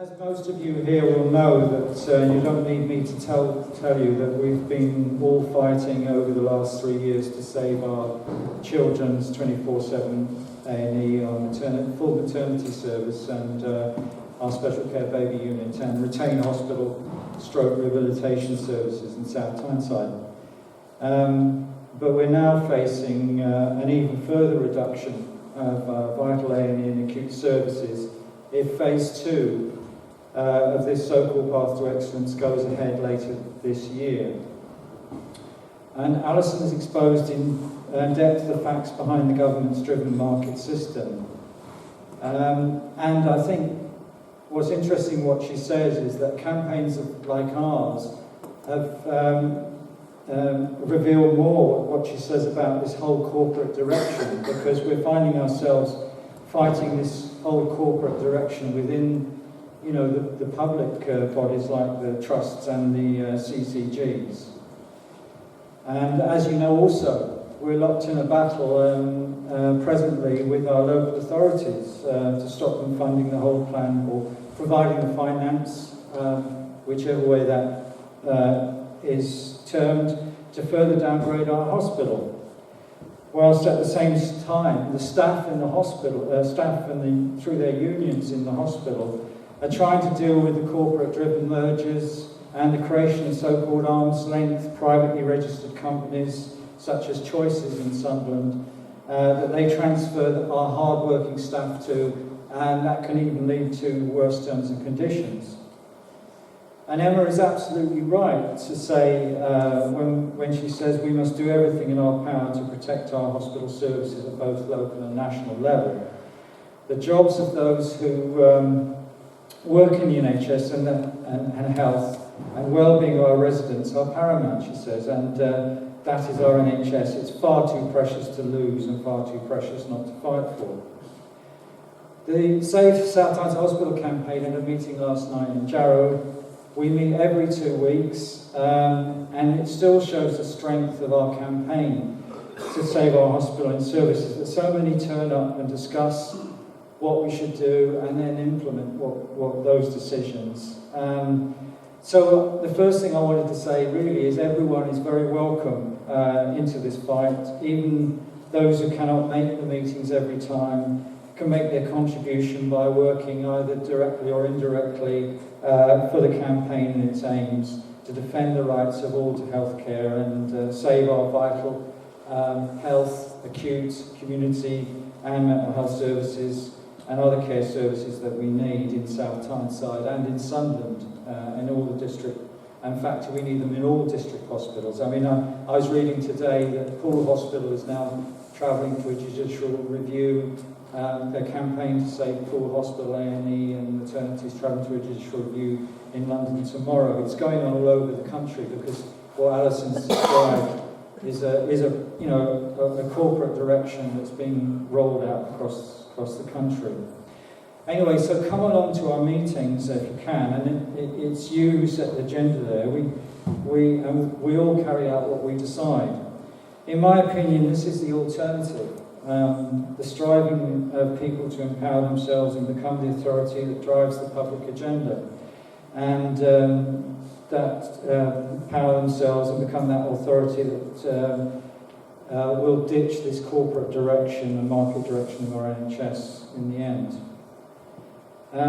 As most of you here will know, that you don't need me to tell you that we've been all fighting over the last 3 years to save our children's 24/7 A&E, our full maternity service, and our special care baby unit, and retain hospital stroke rehabilitation services in South Tyneside. But we're now facing an even further reduction of vital A&E and acute services if phase 2 of this so-called Path to Excellence goes ahead later this year. And Allyson has exposed in depth the facts behind the government's driven market system. And I think what's interesting what she says is that campaigns like ours have revealed more what she says about this whole corporate direction, because we're finding ourselves fighting this whole corporate direction within the public bodies like the trusts and the CCGs. And as you know also, we're locked in a battle presently with our local authorities to stop them funding the whole plan or providing the finance, whichever way that is termed, to further downgrade our hospital. Whilst at the same time, the staff in the hospital, through their unions in the hospital, are trying to deal with the corporate-driven mergers and the creation of so-called arm's-length privately registered companies, such as Choices in Sunderland, that they transfer our hard-working staff to, and that can even lead to worse terms and conditions. And Emma is absolutely right to say, when she says we must do everything in our power to protect our hospital services at both local and national level. The jobs of those who work in the NHS and health and well-being of our residents are paramount, she says, and that is our NHS. It's far too precious to lose and far too precious not to fight for. The Save South Tyneside Hospital Campaign had a meeting last night in Jarrow. We meet every 2 weeks, and it still shows the strength of our campaign to save our hospital and services, that so many turn up and discuss what we should do and then implement what those decisions. So the first thing I wanted to say really is everyone is very welcome into this fight. Even those who cannot make the meetings every time can make their contribution by working either directly or indirectly for the campaign and its aims to defend the rights of all to healthcare and save our vital health, acute, community and mental health services and other care services that we need in South Tyneside and in Sunderland, in all the district. In fact, we need them in all district hospitals. I mean, I was reading today that Poole Hospital is now travelling to a judicial review. Their campaign to save Poole Hospital A&E and maternity is travelling to a judicial review in London tomorrow. It's going on all over the country because what Alyson's described is a corporate direction that's being rolled out across the country. Anyway, so come along to our meetings if you can, and it's you who set the agenda there. We all carry out what we decide. In my opinion, this is the alternative. The striving of people to empower themselves and become the authority that drives the public agenda, and empower themselves and become that authority that will ditch this corporate direction and market direction of our NHS in the end.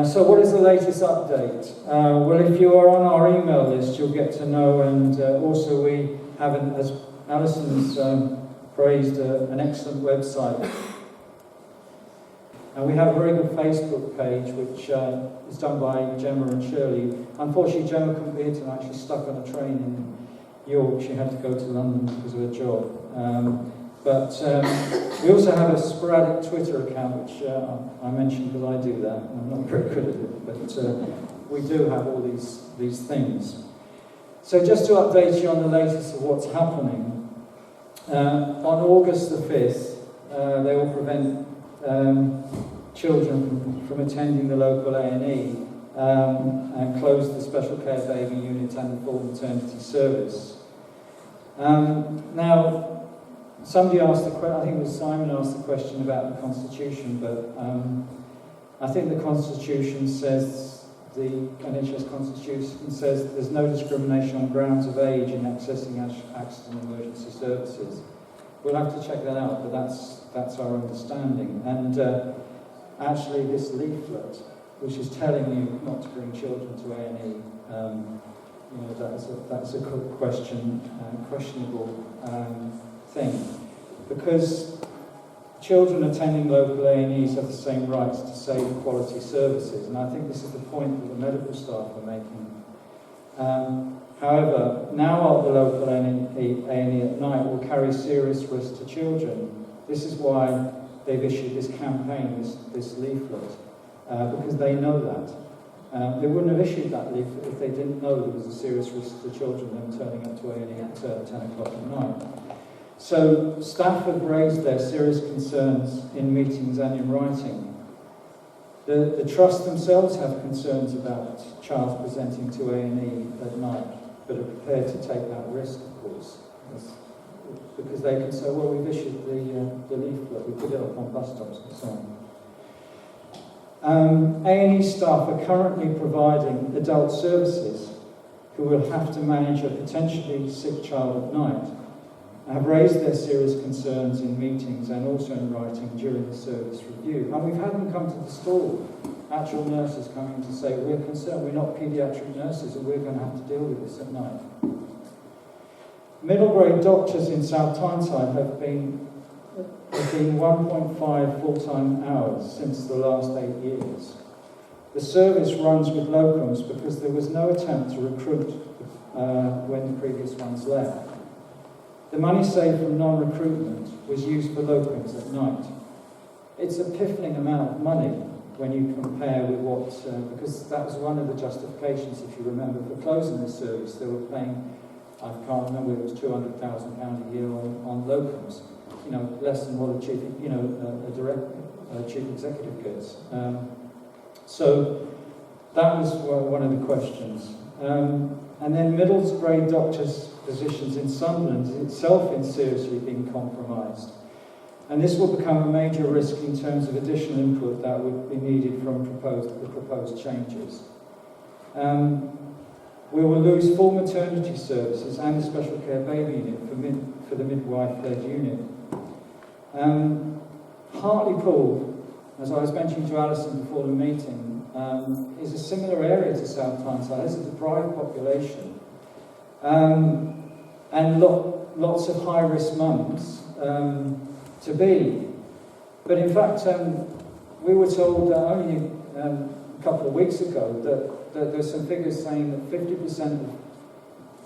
So what is the latest update? Well, if you are on our email list, you'll get to know, and also we have, as Alyson's praised, an excellent website. And we have a very good Facebook page, which is done by Gemma and Shirley. Unfortunately, Gemma couldn't be here tonight. She's stuck on a train in York. She had to go to London because of her job. But we also have a sporadic Twitter account, which I mentioned because I do that. I'm not very good at it, but we do have all these things. So just to update you on the latest of what's happening, on August the 5th, they will prevent children from attending the local A&E and close the special care baby unit and the full maternity service. Now, somebody asked I think it was Simon asked the question about the Constitution, but I think the Constitution says the NHS Constitution says that there's no discrimination on grounds of age in accessing accident emergency services. We'll have to check that out, but that's our understanding. And actually, this leaflet, which is telling you not to bring children to A&E, that's a good questionable thing, because children attending local A&Es have the same rights to safe quality services, and I think this is the point that the medical staff are making. However, now the local A&E at night will carry serious risk to children. This is why they've issued this campaign, this leaflet, because they know that. They wouldn't have issued that leaflet if they didn't know there was a serious risk to children them turning up to A&E at 10 o'clock at night. So staff have raised their serious concerns in meetings and in writing. The Trust themselves have concerns about child presenting to A&E at night, but are prepared to take that risk, of course. Because they can say, well, we've issued the leaflet, we put it up on bus stops and so on. A&E staff are currently providing adult services who will have to manage a potentially sick child at night. Have raised their serious concerns in meetings and also in writing during the service review. And we've had them come to the stall, actual nurses coming to say, we're concerned, we're not paediatric nurses and we're going to have to deal with this at night. Middle grade doctors in South Tyneside have been 1.5 full-time hours since the last 8 years. The service runs with locums because there was no attempt to recruit when the previous ones left. The money saved from non-recruitment was used for locums at night. It's a piffling amount of money when you compare with what, because that was one of the justifications, if you remember, for closing the service. They were paying, I can't remember, it was £200,000 a year on locums. Less than what a chief, chief executive gets. So that was one of the questions. And then middle grade doctors' positions in Sunderland is itself in seriously being compromised. And this will become a major risk in terms of additional input that would be needed from the proposed changes. We will lose full maternity services and the special care baby unit for the midwife-led unit. Hartlepool, as I was mentioning to Alison before the meeting, is a similar area to South Tyneside. This is a deprived population. And lots of high-risk mums to be. But in fact, we were told only a couple of weeks ago that there's some figures saying that 50%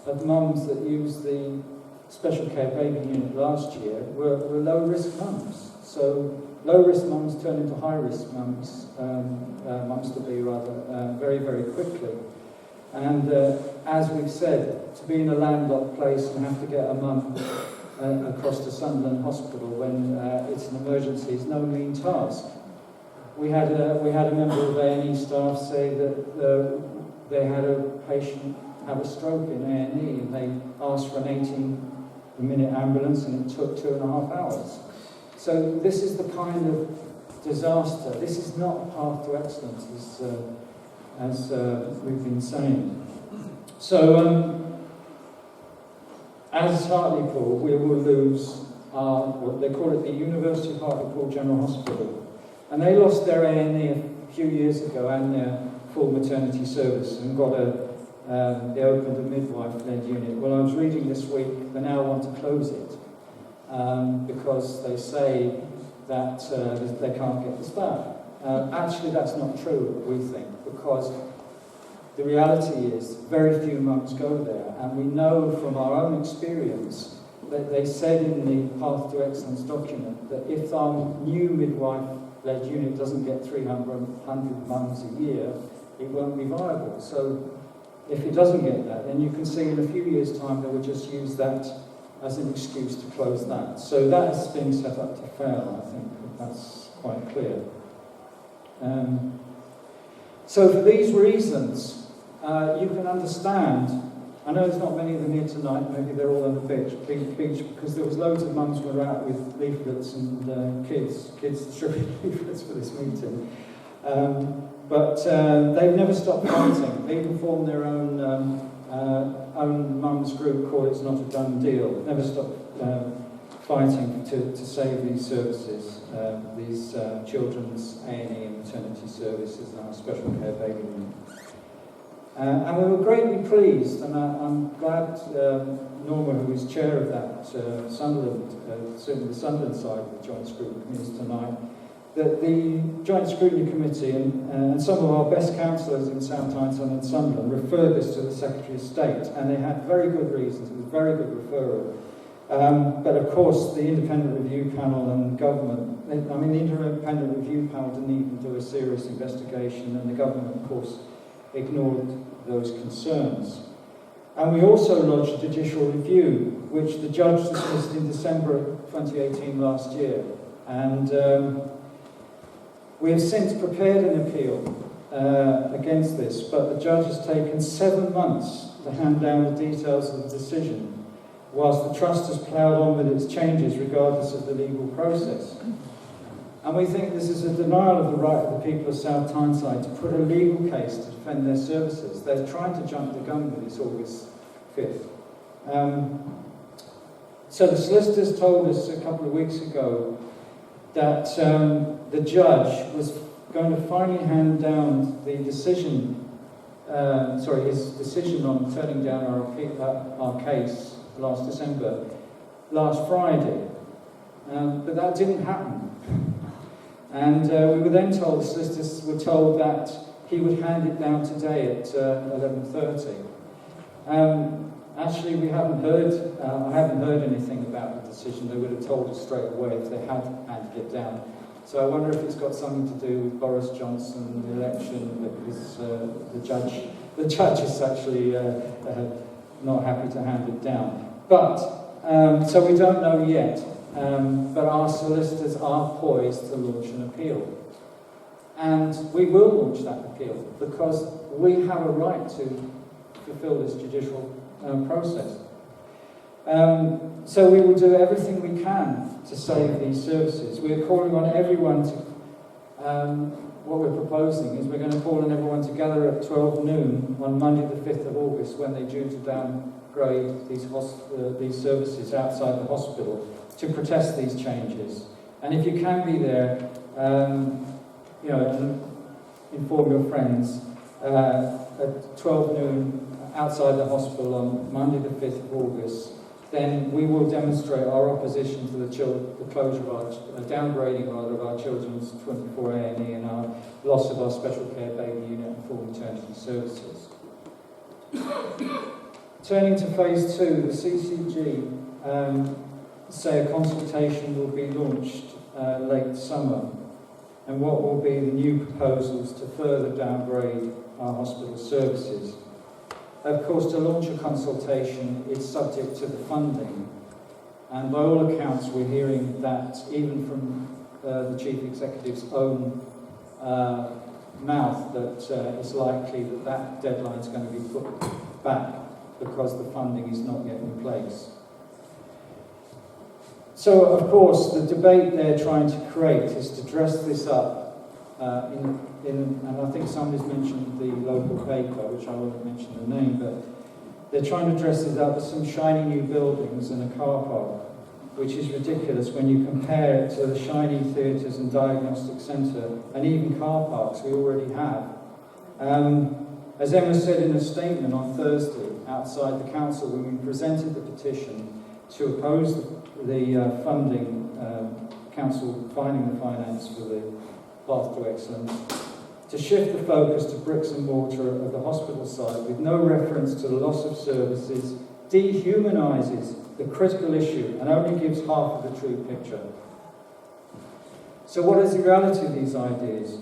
of mums that used the special care baby unit last year were low-risk mums. So low-risk mums turn into high-risk mums, mums to be rather, very, very quickly. And as we've said, to be in a landlocked place and have to get a mum across to Sunderland Hospital when it's an emergency is no mean task. We had a member of A&E staff say that they had a patient have a stroke in A&E and they asked for an 18-minute ambulance and it took 2.5 hours. So this is the kind of disaster. This is not a path to excellence, as we've been saying. So, as Hartlepool, we will lose our, what they call it, the University of Hartlepool General Hospital. And they lost their A&E a few years ago and their full maternity service and got they opened a midwife-led unit. Well, I was reading this week, they now want to close it because they say that they can't get the staff. Actually, that's not true, we think, because the reality is very few mums go there, and we know from our own experience that they said in the Path to Excellence document that if our new midwife-led unit doesn't get 300 mums a year, it won't be viable. So if it doesn't get that, then you can see in a few years' time they will just use that as an excuse to close that. So that's been set up to fail, I think. That's quite clear. So for these reasons, you can understand, I know there's not many of them here tonight, maybe they're all on the beach, because there was loads of mums who were out with leaflets and kids distributed leaflets for this meeting. But they've never stopped fighting. They even formed their own mums group called It's Not a Done Deal. Never stopped fighting to save these services, these children's A&E and maternity services and our special care baby unit. And we were greatly pleased, and I'm glad Norma, who is chair of that Sunderland, certainly the Sunderland side of the Joint Scrutiny Committee tonight, that the Joint Scrutiny Committee and some of our best councillors in South Tyneside and Sunderland referred this to the Secretary of State, and they had very good reasons. It was a very good referral. But of course, the independent review panel and government, the independent review panel didn't even do a serious investigation, and the government, of course, ignored those concerns. And we also lodged a judicial review, which the judge dismissed in December 2018 last year. And we have since prepared an appeal against this, but the judge has taken 7 months to hand down the details of the decision, whilst the Trust has ploughed on with its changes regardless of the legal process. And we think this is a denial of the right of the people of South Tyneside to put a legal case to defend their services. They're trying to jump the gun with this August 5th. So the solicitors told us a couple of weeks ago that the judge was going to finally hand down the decision, his decision on turning down our case last December, last Friday. But that didn't happen. And we were then told, the solicitors were told that he would hand it down today at 11:30. Actually, we haven't heard, I haven't heard anything about the decision. They would have told us straight away if they had handed it down. So I wonder if it's got something to do with Boris Johnson, the election, because the judge is actually not happy to hand it down. But, so we don't know yet. But our solicitors are poised to launch an appeal. And we will launch that appeal because we have a right to fulfill this judicial process. So we will do everything we can to save these services. We are calling on everyone to, what we're proposing is we're going to call on everyone to gather at 12 noon on Monday the 5th of August when they're due to downgrade these services outside the hospital to protest these changes. And if you can be there, inform your friends at 12 noon outside the hospital on Monday the 5th of August, then we will demonstrate our opposition to the closure of our, downgrading rather, of our children's 24 A&E and our loss of our special care baby unit and full maternity services. Turning to phase 2, the CCG say a consultation will be launched late summer, and what will be the new proposals to further downgrade our hospital services. Of course, to launch a consultation is subject to the funding, and by all accounts we're hearing that even from the Chief Executive's own mouth that it's likely that deadline is going to be put back because the funding is not yet in place. So, of course, the debate they're trying to create is to dress this up and I think somebody's mentioned the local paper, which I won't mention the name, but they're trying to dress it up with some shiny new buildings and a car park, which is ridiculous when you compare it to the shiny theatres and diagnostic centre and even car parks we already have. As Emma said in a statement on Thursday outside the council when we presented the petition to oppose the funding, council finding the finance for the Path to Excellence, to shift the focus to bricks and mortar of the hospital site with no reference to the loss of services, dehumanises the critical issue and only gives half of the true picture. So what is the reality of these ideas?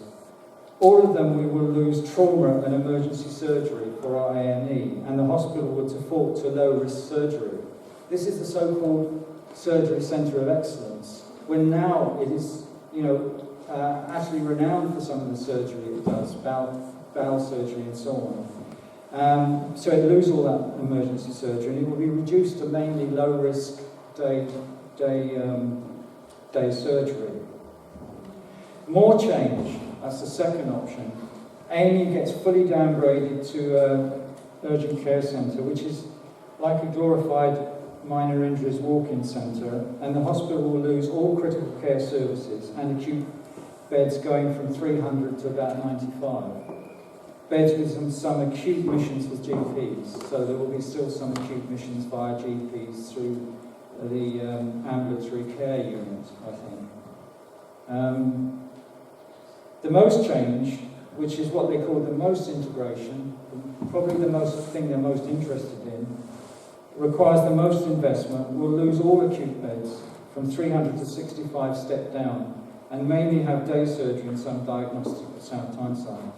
All of them we will lose trauma and emergency surgery for our A&E, and the hospital will default to low-risk surgery. This is the so-called Surgery Centre of Excellence, when now it is, actually renowned for some of the surgery it does, bowel surgery and so on. So it loses all that emergency surgery, and it will be reduced to mainly low-risk day surgery. More change, that's the second option, A&E gets fully downgraded to an urgent care centre, which is like a glorified minor injuries walk-in centre, and the hospital will lose all critical care services and acute beds going from 300 to about 95. Beds with some acute missions for GPs, so there will be still some acute missions via GPs through the ambulatory care unit, I think. The most change, which is what they call the most integration, probably the most thing they're most interested in, requires the most investment, will lose all acute beds from 300 to 65 step down, and mainly have day surgery and some diagnostic at South Tyneside.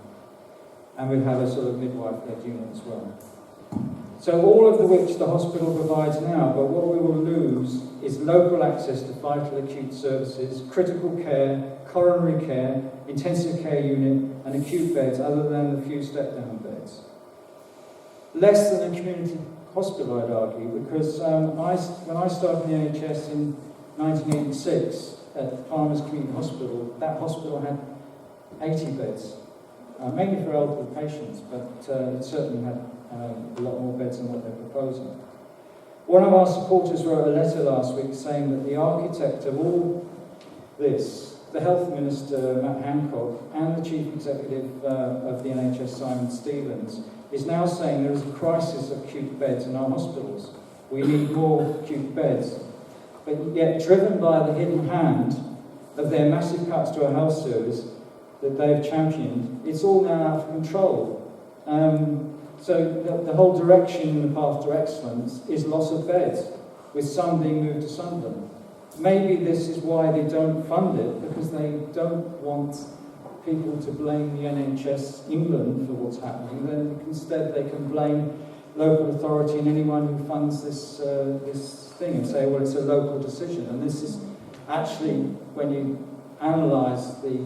And we'll have a sort of midwife-led unit as well. So all of which the hospital provides now, but what we will lose is local access to vital acute services, critical care, coronary care, intensive care unit, and acute beds, other than the few step-down beds. Less than a community hospital, I'd argue, because when I started in the NHS in 1986 at Farmers Community Hospital, that hospital had 80 beds, mainly for elderly patients, but it certainly had a lot more beds than what they're proposing. One of our supporters wrote a letter last week saying that the architect of all this, the Health Minister, Matt Hancock, and the Chief Executive of the NHS, Simon Stevens, is now saying there is a crisis of acute beds in our hospitals. We need more acute beds. But yet, driven by the hidden hand of their massive cuts to our health service that they've championed, it's all now out of control. So the whole direction in the path to excellence is loss of beds, with some being moved to Sunderland. Maybe this is why they don't fund it, because they don't want people to blame the NHS England for what's happening. Then instead they can blame local authority and anyone who funds this thing and say, well, it's a local decision. And this is actually, when you analyse the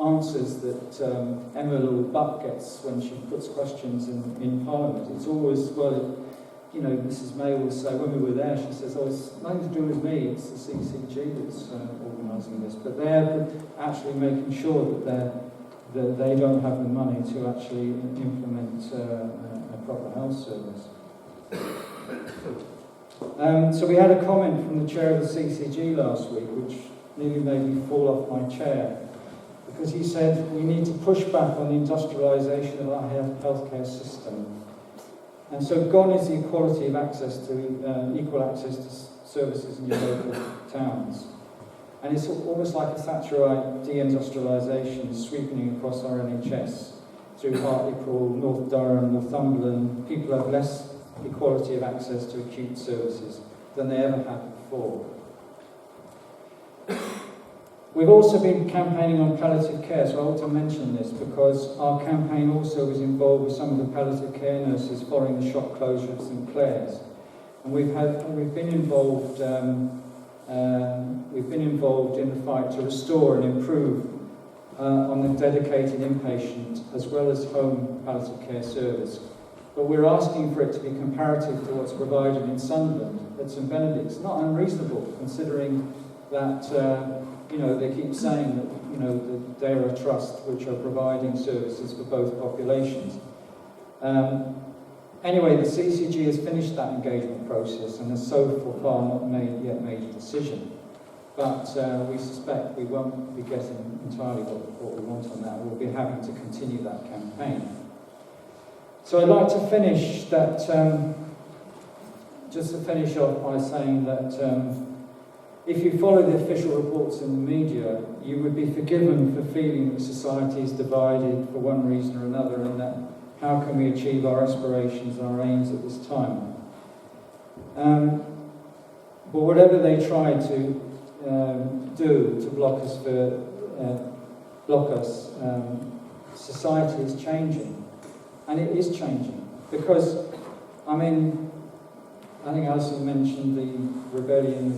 answers that Emma Butt gets when she puts questions in Parliament, it's always, well, you know, Mrs May will say, when we were there, she says, oh, it's nothing to do with me, it's the CCG that's organising this. But they're actually making sure that they don't have the money to actually implement a proper health service. So we had a comment from the chair of the CCG last week, which nearly made me fall off my chair, because he said we need to push back on the industrialisation of our healthcare system. And so gone is the equality of access to, equal access to services in your local towns. And it's almost like a Thatcherite deindustrialisation sweeping across our NHS through Hartlepool, North Durham, Northumberland. People have less equality of access to acute services than they ever had before. We've also been campaigning on palliative care, so I want to mention this because our campaign also was involved with some of the palliative care nurses following the shop closure of St Clair's, and we've been involved in the fight to restore and improve on the dedicated inpatient as well as home palliative care service. But we're asking for it to be comparative to what's provided in Sunderland at St Benedict's. Not unreasonable, considering that you know, they keep saying that, you know, that they're a trust which are providing services for both populations. Anyway, the CCG has finished that engagement process and has so far not yet made a decision. But we suspect we won't be getting entirely what we want on that. We'll be having to continue that campaign. So I'd like to finish that, just to finish off by saying that if you follow the official reports in the media, you would be forgiven for feeling that society is divided for one reason or another, and that how can we achieve our aspirations and our aims at this time. But whatever they try to do to block us, society is changing, and it is changing because, I mean, I think Alison mentioned the rebellion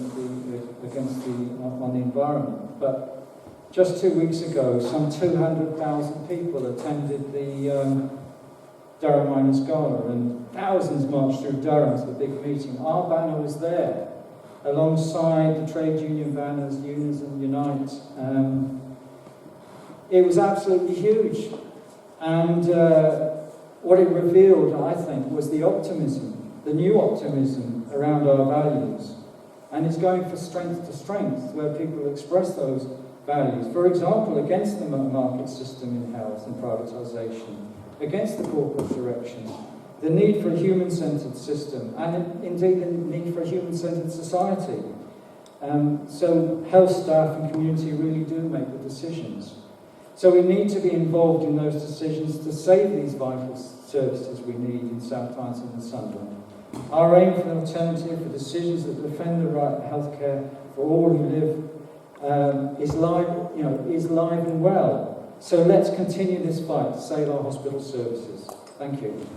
on the environment, but just 2 weeks ago, some 200,000 people attended the Durham Miners' Gala, and thousands marched through Durham to the big meeting. Our banner was there, alongside the trade union banners, Unison, Unite. It was absolutely huge. And what it revealed, I think, was the optimism, the new optimism around our values. And it's going from strength to strength, where people express those values. For example, against the market system in health and privatisation, against the corporate direction, the need for a human-centred system, and indeed the need for a human-centred society. So health staff and community really do make the decisions. So we need to be involved in those decisions to save these vital services we need in South Tyneside and Sunderland. Our aim for an alternative for decisions that defend the right to healthcare for all who live is live and well. So let's continue this fight to save our hospital services. Thank you.